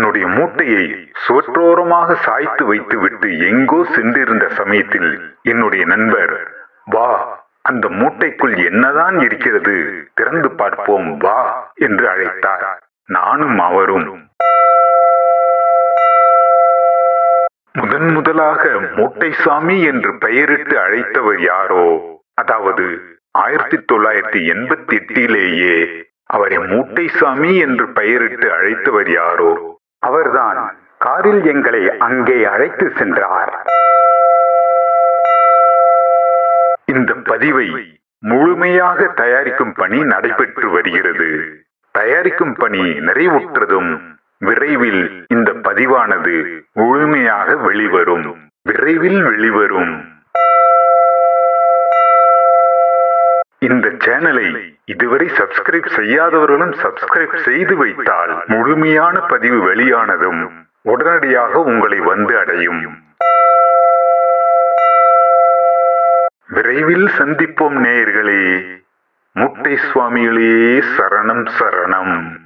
தன்னுடைய மூட்டையை சுவற்றோரமாக சாய்த்து வைத்துவிட்டு எங்கோ சென்றிருந்த சமயத்தில் என்னுடைய நண்பர், வா, அந்த மூட்டைக்குள் என்னதான் இருக்கிறது, திறந்து பார்ப்போம் வா என்று அழைத்தார். நானும் அவரும் முதலாக மூட்டைசாமி என்று பெயரிட்டு அழைத்தவர் யாரோ, அதாவது 1988 அவரை மூட்டைசாமி என்று பெயரிட்டு அழைத்தவர் யாரோ அவர்தான் காரில் எங்களை அங்கே அழைத்து சென்றார். இந்த பதிவை முழுமையாக தயாரிக்கும் பணி நடைபெற்று வருகிறது. தயாரிக்கும் பணி நிறைவுற்றதும் விரைவில் இந்த பதிவானது முழுமையாக விரைவில் வெளிவரும். இந்த சேனலை இதுவரை சப்ஸ்கிரைப் செய்யாதவர்களும் சப்ஸ்கிரைப் செய்து வைத்தால் முழுமையான பதிவு வெளியானதும் உடனடியாக உங்களை வந்து அடையும். விரைவில் சந்திப்போம் நேயர்களே. மூட்டை சுவாமிகளே சரணம் சரணம்.